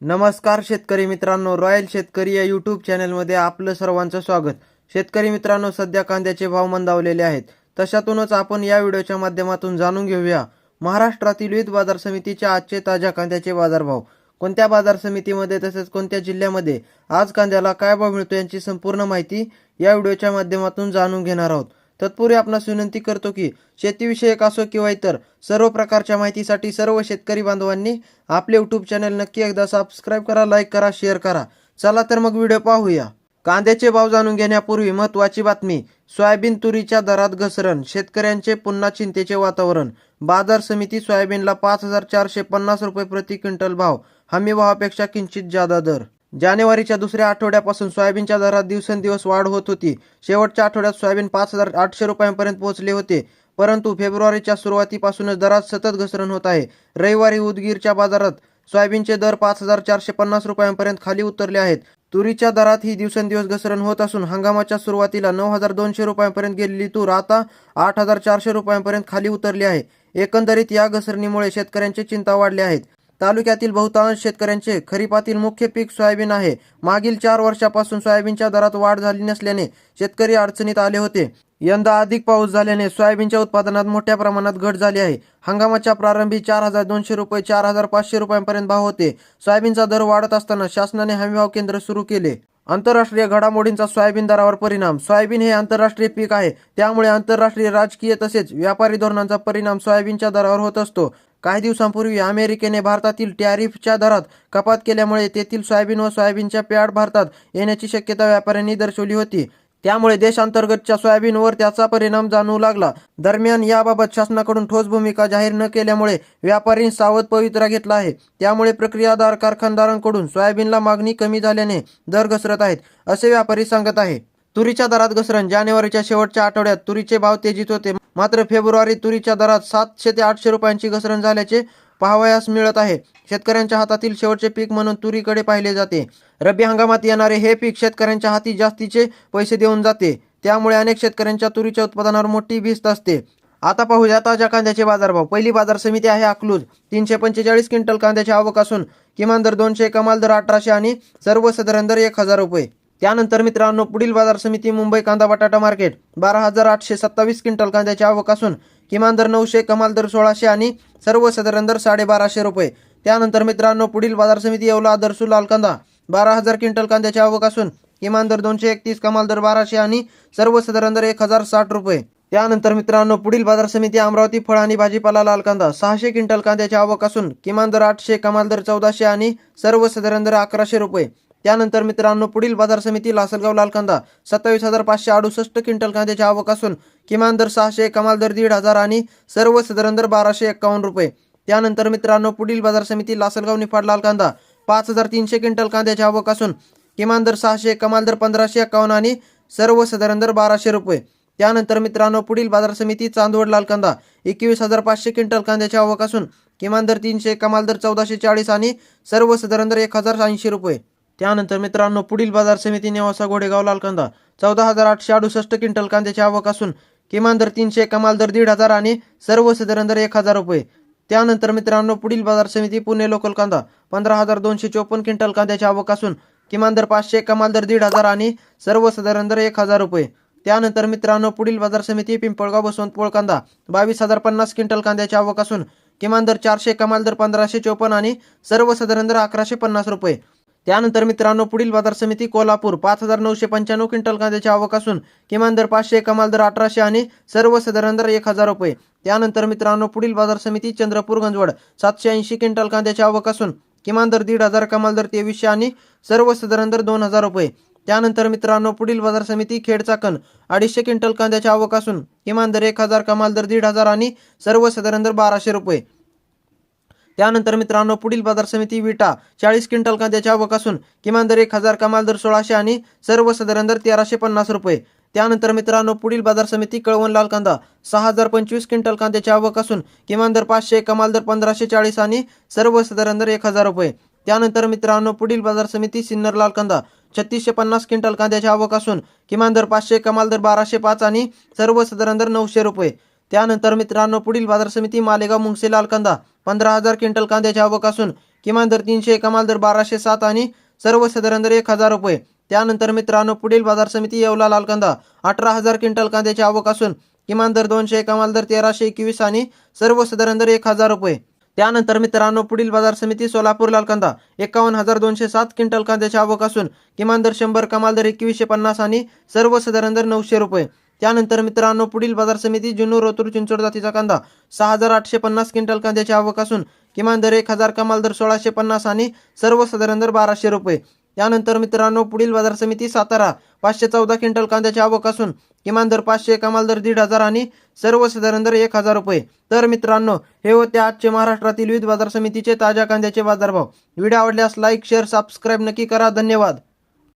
नमस्कार शेतकरी मित्रांनो, रॉयल शेतकरी या यूट्यूब चॅनलमध्ये आपलं सर्वांचं स्वागत. शेतकरी मित्रांनो, सध्या कांद्याचे भाव मंदावलेले आहेत. तशातूनच आपण या व्हिडिओच्या माध्यमातून जाणून घेऊया महाराष्ट्रातील विविध बाजार समितीच्या आजचे ताज्या कांद्याचे बाजारभाव. कोणत्या बाजार समितीमध्ये तसेच कोणत्या जिल्ह्यामध्ये आज कांद्याला काय भाव मिळतो यांची संपूर्ण माहिती या व्हिडिओच्या माध्यमातून जाणून घेणार आहोत. तत्पूर्वी आपणास विनंती करतो की शेतीविषयक असो किंवा इतर सर्व प्रकारच्या माहितीसाठी सर्व शेतकरी बांधवांनी आपले यूट्यूब चॅनल नक्की एकदा सबस्क्राईब करा, लाईक करा, शेअर करा. चला तर मग व्हिडिओ पाहूया. कांद्याचे भाव जाणून घेण्यापूर्वी महत्त्वाची बातमी. सोयाबीन तुरीच्या दरात घसरण, शेतकऱ्यांचे पुन्हा चिंतेचे वातावरण. बाजार समिती सोयाबीनला 5,450 रुपये प्रति क्विंटल भाव, हमी भावापेक्षा किंचित जादा दर. जानेवारीच्या दुसऱ्या आठवड्यापासून सोयाबीनच्या दरात दिवसेंदिवस वाढ होत होती. शेवटच्या आठवड्यात सोयाबीन 5,800 रुपयांपर्यंत पोहोचले होते, परंतु फेब्रुवारीच्या सुरुवातीपासूनच दरात सतत घसरण होत आहे. रविवारी उदगीरच्या बाजारात सोयाबीनचे दर 5,450 रुपयांपर्यंत खाली उतरले आहेत. तुरीच्या दरात ही दिवसेंदिवस घसरण होत असून हंगामाच्या सुरुवातीला 9,200 रुपयांपर्यंत गेलेली तूर आता 8,400 रुपयांपर्यंत खाली उतरली आहे. एकंदरीत या घसरणीमुळे शेतकऱ्यांची चिंता वाढली आहे. तालुक्यातील बहुतांश शेतकऱ्यांचे खरीपातील मुख्य पीक सोयाबीन आहे. मागील 4 वर्षापासून सोयाबीनच्या दरात वाढ झाली नसल्याने शेतकरी अडचणीत आले होते. यंदा अधिक पाऊस झाल्याने सोयाबीनच्या उत्पादनात मोठ्या प्रमाणात घट झाली आहे. हंगामाच्या प्रारंभी 4,200 रुपये 4,500 रुपयांपर्यंत भाव होते. सोयाबीनचा दर वाढत असताना शासनाने हमीभाव केंद्र सुरू केले. आंतरराष्ट्रीय घडामोडींचा सोयाबीन दरावर परिणाम. सोयाबीन हे आंतरराष्ट्रीय पीक आहे, त्यामुळे आंतरराष्ट्रीय राजकीय तसेच व्यापारी धोरणांचा परिणाम सोयाबीनच्या दरावर होत असतो. काही दिवसांपूर्वी अमेरिकेने भारतातील टॅरिफच्या दरात कपात केल्यामुळे तेथील सोयाबीन व सोयाबीनच्या पॅड भारतात येण्याची शक्यता व्यापाऱ्यांनी दर्शवली होती. त्यामुळे देशांतर्गतच्या सोयाबीनवर त्याचा परिणाम जाणवू लागला. दरम्यान याबाबत शासनाकडून ठोस भूमिका जाहीर न केल्यामुळे व्यापारी सावध पवित्रा घेतला आहे. त्यामुळे प्रक्रियादार कारखानदारांकडून सोयाबीनला मागणी कमी झाल्याने दर घसरत आहेत, असे व्यापारी सांगत आहे. तुरीच्या दरात घसरण. जानेवारीच्या शेवटच्या आठवड्यात तुरीचे भाव तेजीत होते, मात्र फेब्रुवारी तुरीच्या दरात 700 ते 800 रुपयांची घसरण झाल्याचे पाहावयास मिळत आहे. शेतकऱ्यांच्या हातातील शेवटचे पीक म्हणून तुरीकडे पाहिले जाते. रब्बी हंगामात येणारे हे पीक शेतकऱ्यांच्या हाती जास्तीचे पैसे देऊन जाते, त्यामुळे अनेक शेतकऱ्यांच्या तुरीच्या उत्पादनावर मोठी भीस्त असते. आता पाहूया ताज्या कांद्याचे बाजारभाव. पहिली बाजार समिती आहे अकलूज. 345 क्विंटल कांद्याची आवक असून किमान दर 200, कमाल दर 1,800 आणि सर्वसाधारण दर 1,000 रुपये. त्यानंतर मित्रांनो, पुढील बाजार समिती मुंबई कांदा बटाटा मार्केट. 12,827 क्विंटल कांद्याची आवक असून किमान दर 900, कमाल दर 1,600 आणि सर्वसाधारण दर 1,250 रुपये. त्यानंतर मित्रांनो, पुढील बाजार समिती येवला आदर्श लाल कांदा. 12,000 क्विंटल कांद्याची आवक असून किमान दर 231, कमाल दर 1,200 आणि सर्वसाधारण दर 1,060 रुपये. त्यानंतर मित्रांनो, पुढील बाजार समिती अमरावती फळ आणि भाजीपाला लाल कांदा. 600 क्विंटल कांद्याची आवक असून किमान दर 800, कमाल दर 1,400 आणि सर्वसाधारण दर 1,100 रुपये. त्यानंतर मित्रांनो, पुढील बाजार समिती लासलगाव लाल कांदा. 27,568 क्विंटल कांद्याची आवक असून किमान दर 600, कमाल दर 1,500 आणि सर्वसाधारण दर 1,251 रुपये. त्यानंतर मित्रांनो, पुढील बाजार समिती लासलगाव निफाड लाल कांदा. 5,300 क्विंटल कांद्याची आवक असून किमान दर 600, कमाल दर 1,551 आणि सर्वसाधारण दर 1,200 रुपये. त्यानंतर मित्रांनो, पुढील बाजार समिती चांदवड लाल कांदा. 21,500 क्विंटल कांद्याची आवक असून किमान दर 300, कमाल दर 1,440 आणि सर्वसाधारण दर 1,080 रुपये. त्यानंतर मित्रांनो, पुढील बाजार समिती नेवासा घोडेगाव लाल कांदा. 14,868 क्विंटल कांद्याची आवक असून किमान दर 300, कमाल दर 1,500 आणि सर्वसाधारण दर 1,000 रुपये. त्यानंतर मित्रांनो, पुढील बाजार समिती पुणे लोकल कांदा. 15,254 क्विंटल कांद्याची आवक असून किमान दर 500, कमाल दर 1,500 आणि सर्वसाधारण दर 1,000 रुपये. त्यानंतर मित्रांनो, पुढील बाजार समिती पिंपळगाव बसवंतपोळ कांदा. 22,050 क्विंटल कांद्याची आवक असून किमान दर 400, कमाल दर 1,554 आणि सर्वसाधारण दर 1,150 रुपये. त्यानंतर मित्रांनो, पुढील बाजार समिती कोल्हापूर. 5,995 क्विंटल कांद्याची आवक असून किमान दर 500, कमाल दर 1,800 आणि सर्वसाधारण दर 1,000 रुपये. त्यानंतर मित्रांनो, पुढील बाजार समिती चंद्रपूर गंजवड. 780 क्विंटल कांद्याची आवक असून किमान दर 1,500, कमाल दर 2,300 आणि सर्वसाधारण दर 2,000 रुपये. त्यानंतर मित्रांनो, पुढील बाजार समिती खेड चाकण. 250 क्विंटल कांद्याची आवक असून किमान दर 1,000, कमाल दर 1,500 आणि सर्वसाधारण दर 1,200 रुपये. त्यानंतर मित्रांनो, पुढील बाजार समिती विटा. 40 क्विंटल कांद्याची आवक असून किमान दर 1,000, कमाल दर 1,600 आणि सर्वसाधारण दर 1,350 रुपये. त्यानंतर मित्रांनो, पुढील बाजार समिती कळवण लाल कांदा. 6,025 क्विंटल कांद्याची आवक असून किमान दर 500, कमाल दर 1,540 आणि सर्वसाधारण दर 1,000 रुपये. त्यानंतर मित्रांनो, पुढील बाजार समिती सिन्नर लाल कांदा. 3,650 क्विंटल कांद्याची आवक असून किमान दर 500, कमाल दर 1,205 आणि सर्वसाधारण दर 900 रुपये. त्यानंतर मित्रांनो, पुढील बाजार समिती मालेगाव मुंगसे लाल कांदा. 15,000 क्विंटल कांद्याची आवक असून किमान दर 300, कमाल दर 1207 आणि सर्वसाधारण दर 1,000 रुपये. त्यानंतर मित्रांनो पुढील बाजार समिती येवला लाल कांदा 18,000 क्विंटल कांद्याची आवक असून किमान दर 200, कमाल दर 1321 आणि सर्वसाधारण दर 1,000 रुपये. त्यानंतर मित्रांनो पुढील बाजार समिती सोलापूर लाल कांदा 51,207 क्विंटल कांद्याची आवक असून किमान दर 100, कमाल दर 2150 आणि सर्वसाधारण दर 900 रुपये. त्यानंतर मित्रांनो पुढील बाजार समिती जुन्नर, ओतूर, चिंचोड जातीचा कांदा 6,850 क्विंटल कांद्याची आवक असून किमान दर 1,000, कमाल दर 1,650 आणि सर्वसाधारण दर 1,200 रुपये. त्यानंतर मित्रांनो पुढील बाजार समिती सातारा 514 क्विंटल कांद्याची आवक असून किमान दर 500, कमाल दर 1,500 आणि सर्वसाधारण दर 1,000 रुपये. तर मित्रांनो हे होते आजचे महाराष्ट्रातील विविध बाजार समितीचे ताज्या कांद्याचे बाजारभाव. व्हिडिओ आवडल्यास लाईक, शेअर, सबस्क्राईब नक्की करा. धन्यवाद.